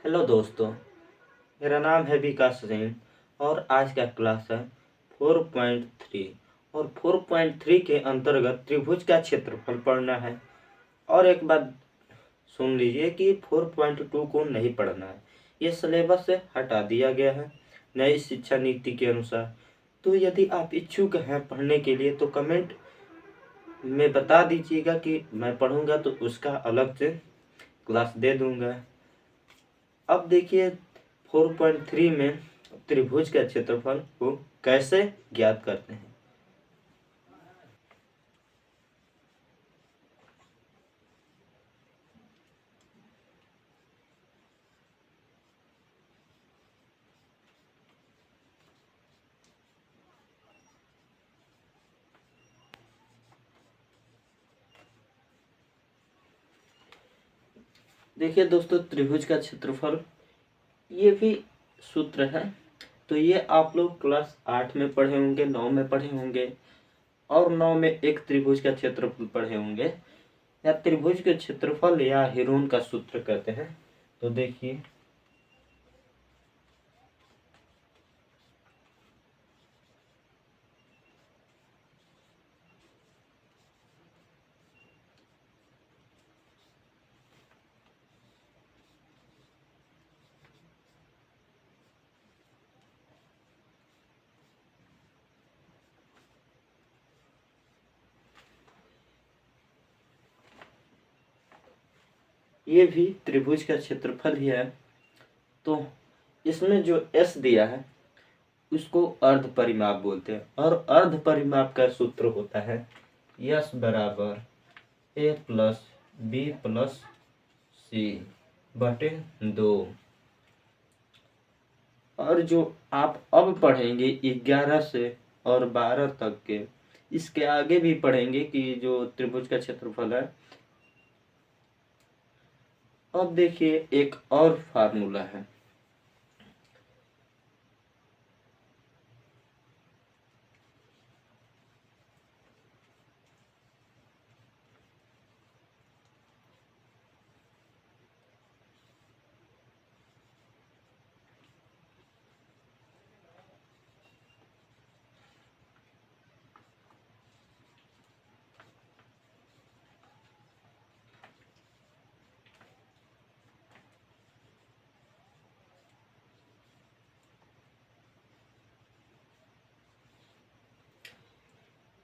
Hello दोस्तों, मेरा नाम है विकास जैन और आज का क्लास है 4.3 और 4.3 के अंतर्गत त्रिभुज का क्षेत्रफल पढ़ना है। और एक बात सुन लीजिए कि 4.2 को नहीं पढ़ना है, ये सिलेबस से हटा दिया गया है नई शिक्षा नीति के अनुसार। तो यदि आप इच्छुक हैं पढ़ने के लिए तो कमेंट में बता दीजिएगा कि मैं पढ़ूंगा, तो उसका अलग से क्लास दे दूंगा। अब देखिए 4.3 में त्रिभुज का क्षेत्रफल को कैसे ज्ञात करते हैं। देखिए दोस्तों, त्रिभुज का क्षेत्रफल ये भी सूत्र है। तो ये आप लोग क्लास 8 में पढ़े होंगे, 9 में पढ़े होंगे और 9 में एक त्रिभुज का क्षेत्रफल पढ़े होंगे, या त्रिभुज के क्षेत्रफल या हेरोन का सूत्र कहते हैं। तो देखिए ये भी त्रिभुज का क्षेत्रफल ही है। तो इसमें जो एस दिया है उसको अर्ध परिमाप बोलते हैं, और अर्ध परिमाप का सूत्र होता है यस बराबर ए प्लस बी प्लस सी बटे 2। और जो आप अब पढ़ेंगे 11 से और 12 तक के, इसके आगे भी पढ़ेंगे कि जो त्रिभुज का क्षेत्रफल है। अब देखिए एक और फार्मूला है।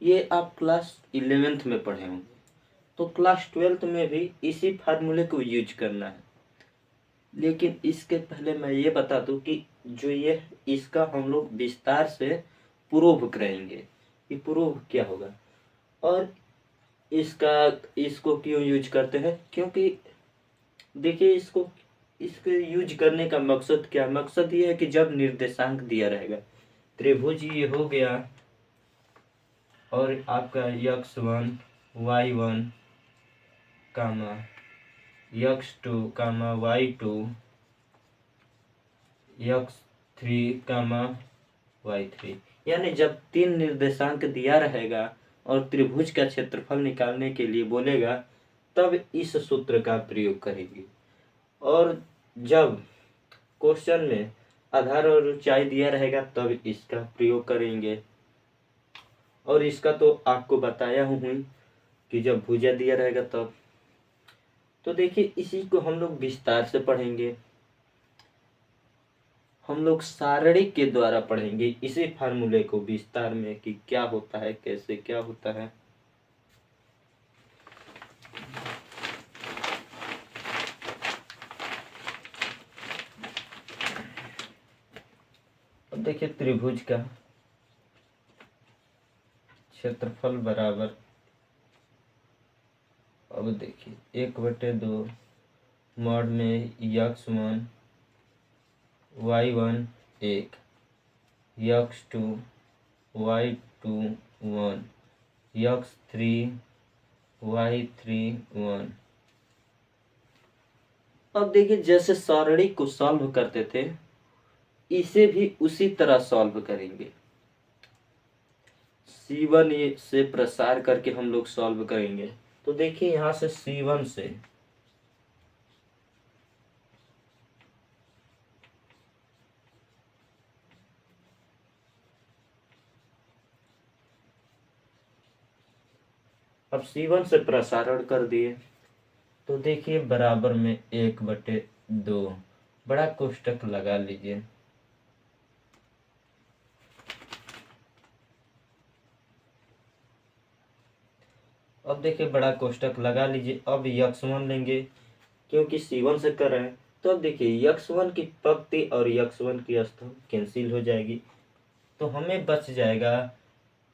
ये आप क्लास 11th में पढ़े होंगे, तो क्लास 12th में भी इसी फार्मूले को यूज करना है। लेकिन इसके पहले मैं ये बता दूं कि जो ये इसका हम लोग विस्तार से प्रूव करेंगे कि प्रूव क्या होगा। और इसका इसको क्यों यूज करते हैं, क्योंकि देखिए इसके यूज करने का मकसद क्या, मकसद ये है कि जब निर्देशांक दिया रहेगा, त्रिभुज ये हो गया और आपका x1 y1 कामा x2 कामा y2 x3 कामा y3, यानी जब 3 निर्देशांक दिया रहेगा और त्रिभुज का क्षेत्रफल निकालने के लिए बोलेगा तब इस सूत्र का प्रयोग करेंगे। और जब क्वेश्चन में आधार और ऊंचाई दिया रहेगा तब इसका प्रयोग करेंगे। और इसका तो आपको बताया हूँ कि जब भुजा दिया रहेगा तब। तो देखिए इसी को हम लोग विस्तार से पढ़ेंगे, हम लोग सारणी के द्वारा पढ़ेंगे इसी फार्मूले को विस्तार में कि क्या होता है, कैसे क्या होता है। अब देखिए त्रिभुज का क्षेत्रफल बराबर, अब देखिए 1/2 मॉड में x1 y1 1 x2 y2 1 x3 y3 1। अब देखिए जैसे सारणी को सॉल्व करते थे इसे भी उसी तरह सॉल्व करेंगे। C1 से प्रसार करके हम लोग सॉल्व करेंगे। तो देखिए यहाँ से C1 से अब C1 से प्रसारण कर दिए तो देखिए बराबर में 1/2 बड़ा कोष्टक लगा लीजिए। अब देखिए बड़ा कोष्टक लगा लीजिए। अब x1 लेंगे क्योंकि C1 से कर रहे हैं, तो अब देखिए x1 की पंक्ति और x1 की स्तंभ कैंसिल हो जाएगी, तो हमें बच जाएगा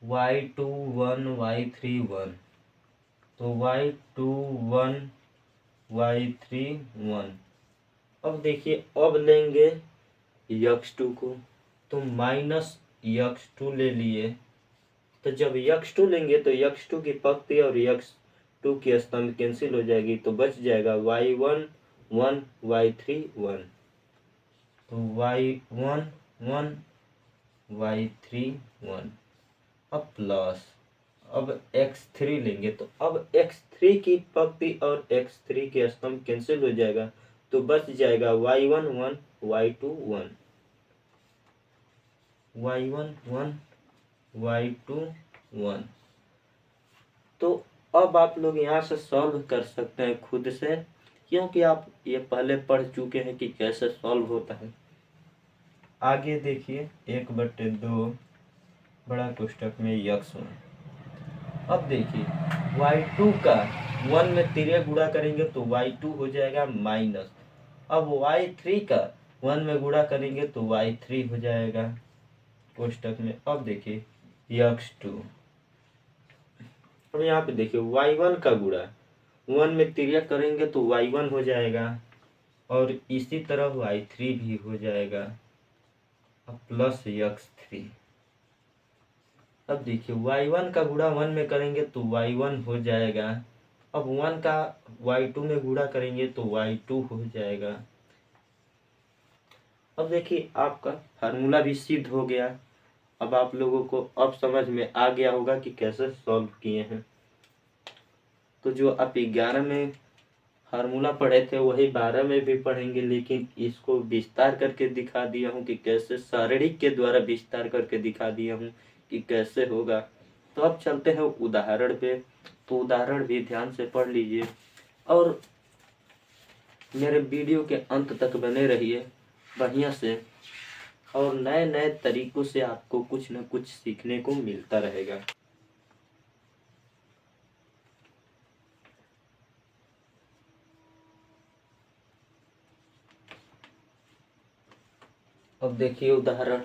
y2 1 y3 1। तो y2 1 y3 1। अब देखिए अब लेंगे x2 को, तो -x2 ले लिए, तो जब x2 लेंगे तो x2 की पंक्ति और x2 की स्तंभ कैंसिल हो जाएगी, तो बच जाएगा y1 1 y3 1। तो y1 1 y3 1। अब प्लस, अब x3 लेंगे, तो अब x3 की पंक्ति और x3 के स्तंभ कैंसिल हो जाएगा, तो बच जाएगा y1 1 y2 1। y1 1 y2 1। तो अब आप लोग यहाँ से सॉल्व कर सकते हैं खुद से, क्योंकि आप ये पहले पढ़ चुके हैं कि कैसे सॉल्व होता है। आगे देखिए 1/2 बड़ा कोष्टक में x1। अब देखिए y2 का 1 में तिर्यक गुणा करेंगे तो y2 हो जाएगा माइनस। अब y3 का 1 में गुणा करेंगे तो y3 हो जाएगा कोष्टक में। अब देखिए x2। अब यहाँ पे देखिए y1 का गुणा 1 में तिर्यक करेंगे तो y1 हो जाएगा, और इसी तरह y3 भी हो जाएगा। अब प्लस x3। अब देखिए y1 का गुणा 1 में करेंगे तो y1 हो जाएगा। अब 1 का y2 में गुणा करेंगे तो y2 हो जाएगा। अब देखिए आपका फार्मूला भी सिद्ध हो गया। अब आप लोगों को अब समझ में आ गया होगा कि कैसे सॉल्व किए हैं। तो जो आप 11 में फार्मूला पढ़े थे वही 12 में भी पढ़ेंगे, लेकिन इसको विस्तार करके दिखा दिया हूँ कि कैसे, शारीरिक के द्वारा विस्तार करके दिखा दिया हूँ कि कैसे होगा। तो अब चलते हैं उदाहरण पे। तो उदाहरण भी ध्यान से पढ़ लीजिए और मेरे वीडियो के अंत तक बने रहिए बढ़िया से, और नए नए तरीकों से आपको कुछ न कुछ सीखने को मिलता रहेगा। अब देखिए उदाहरण,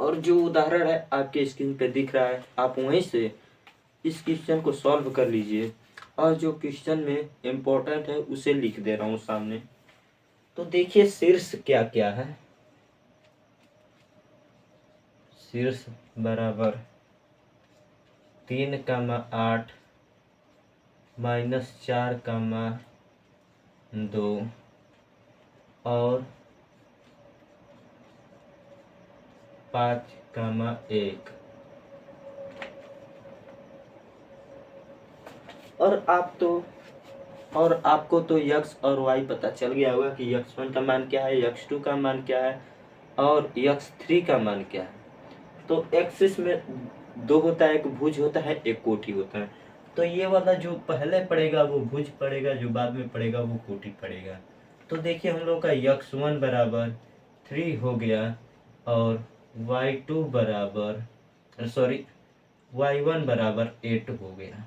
और जो उदाहरण है आपके स्क्रीन पे दिख रहा है, आप वहीं से इस क्वेश्चन को सॉल्व कर लीजिए, और जो क्वेश्चन में इम्पोर्टेंट है उसे लिख दे रहा हूँ सामने। तो देखिए शीर्ष क्या क्या है। शीर्ष बराबर 3,8 -4,2 और 5,1। और आपको तो x और y पता चल गया होगा कि x1 का मान क्या है, x2 का मान क्या है और x3 का मान क्या है। तो एक्सिस में 2 होता है, एक भुज होता है, एक कोटि होता है। तो ये वाला जो पहले पड़ेगा वो भुज पड़ेगा, जो बाद में पड़ेगा वो कोटि पड़ेगा। तो देखिए हम लोग का x1 बराबर 3 हो गया और y2 बराबर y1 बराबर 8 हो गया।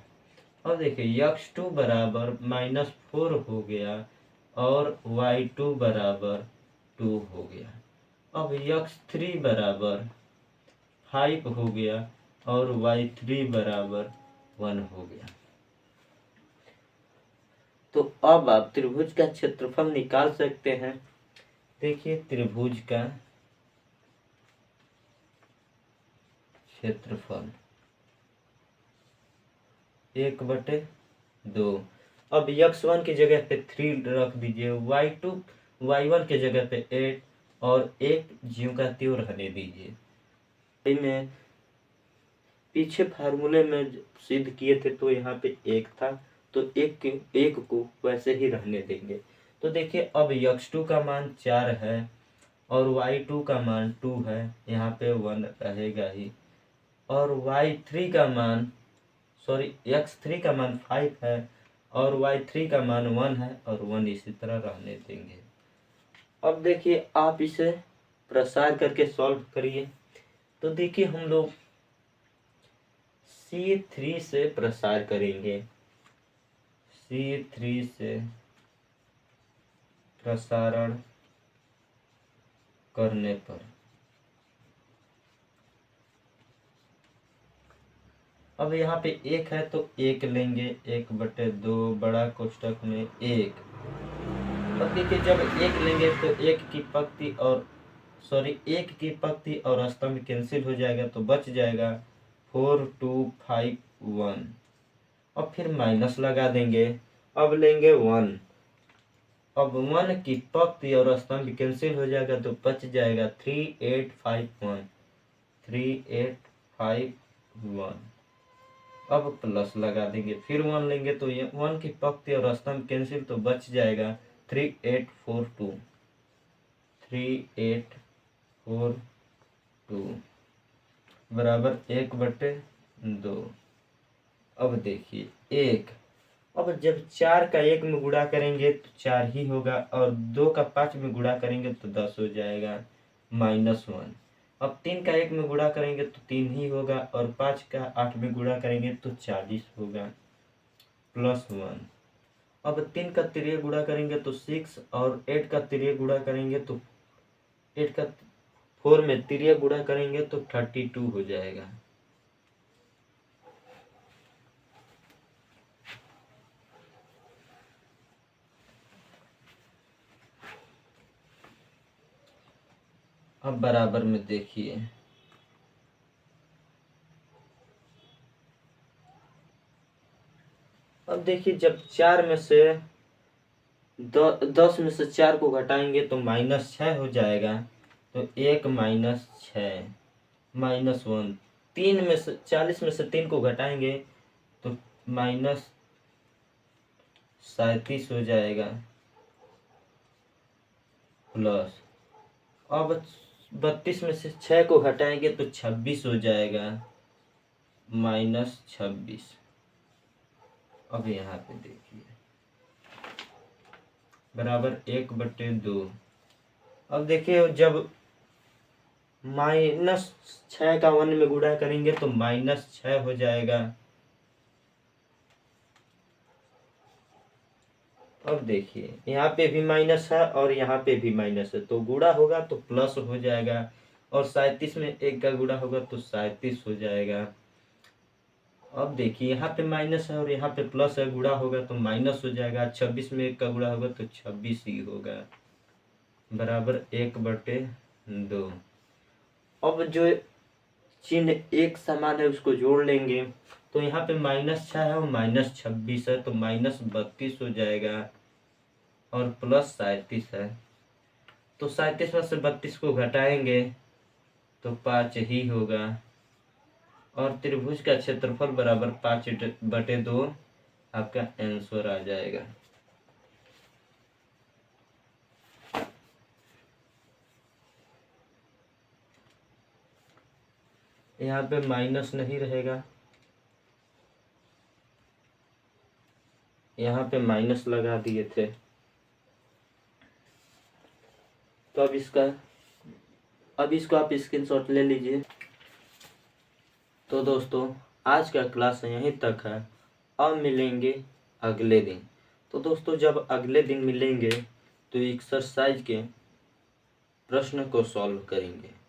अब देखिए x2 बराबर -4 हो गया और y2 बराबर 2 हो गया। अब x3 बराबर 5 हो गया और y3 बराबर 1 हो गया। तो अब आप त्रिभुज का क्षेत्रफल निकाल सकते हैं। देखिए त्रिभुज का क्षेत्रफल 1/2। अब x1 की जगह पे 3 रख दीजिए, y1 की जगह पे 8 और 1 ज्यों का त्यों रहने दीजिए। में पीछे फार्मूले में सिद्ध किए थे तो यहाँ पे 1 था, तो एक को वैसे ही रहने देंगे। तो देखिए अब x2 का मान 4 है और y2 का मान 2 है, यहाँ पे 1 रहेगा ही, और y3 का मान सॉरी x3 का मान 5 है और y3 का मान 1 है और 1 इसी तरह रहने देंगे। अब देखिए आप इसे प्रसार करके सॉल्व करिए। तो देखिए हम लोग C3 से प्रसार करेंगे। C3 से प्रसारण करने पर अब यहाँ पे 1 है तो 1 लेंगे, 1/2 बड़ा कोष्ठक में 1। अब देखिए जब 1 लेंगे तो 1 की पंक्ति और स्तंभ कैंसिल हो जाएगा तो बच जाएगा 4 2 5 1। अब फिर माइनस लगा देंगे। अब लेंगे 1। अब 1 की पंक्ति और स्तंभ कैंसिल हो जाएगा तो बच जाएगा 3 8 5 1 3 8 5 1। अब प्लस लगा देंगे, फिर 1 लेंगे तो ये 1 की पंक्ति और स्तंभ कैंसिल तो बच जाएगा 3 8 4 2 3 8 4 2 बराबर 1/2। अब देखिए 1। अब जब 4 का 1 में गुणा करेंगे तो 4 ही होगा और 2 का 5 में गुणा करेंगे तो 10 हो जाएगा -1। अब 3 का 1 में गुणा करेंगे तो 3 ही होगा और 5 का 8 में गुणा करेंगे तो 40 होगा +1। अब 3 का तिर्य गुणा करेंगे तो 6 और 8 का तिर्य गुणा करेंगे तो 8 का 4 में तिर्य गुणा करेंगे तो 32 हो जाएगा। अब बराबर में देखिए अब देखिए जब 4 में से 10 में से 4 को घटाएंगे तो -6 हो जाएगा। तो 1 -6 -1। 3 में से 40 में से 3 को घटाएंगे तो -37 हो जाएगा प्लस। अब 32 में से 6 को घटाएंगे तो 26 हो जाएगा -26। अब यहाँ पे देखिए बराबर 1/2। अब देखिए जब -6 का 1 में गुणा करेंगे तो -6 हो जाएगा। अब देखिए यहाँ पे भी माइनस है और यहाँ पे भी माइनस है तो गुणा होगा तो प्लस हो जाएगा और 37 में 1 का गुणा होगा तो 37 हो जाएगा। अब देखिए यहाँ पे माइनस है और यहाँ पे प्लस है, गुणा होगा तो माइनस हो जाएगा। 26 में 1 का गुणा होगा तो 26 ही होगा बराबर 1/2। अब जो चिन्ह एक समान है उसको जोड़ लेंगे तो यहाँ पे -6 है और -26 है तो -32 हो जाएगा और +37 है तो 37 में से 32 को घटाएंगे तो 5 ही होगा और त्रिभुज का क्षेत्रफल बराबर 5/2 आपका आंसर आ जाएगा। यहाँ पे माइनस नहीं रहेगा, यहाँ पे माइनस लगा दिए थे तो अब इसको आप स्क्रीनशॉट ले लीजिए। तो दोस्तों आज का क्लास यहीं तक है। अब मिलेंगे अगले दिन। तो दोस्तों जब अगले दिन मिलेंगे तो एक्सरसाइज के प्रश्न को सॉल्व करेंगे।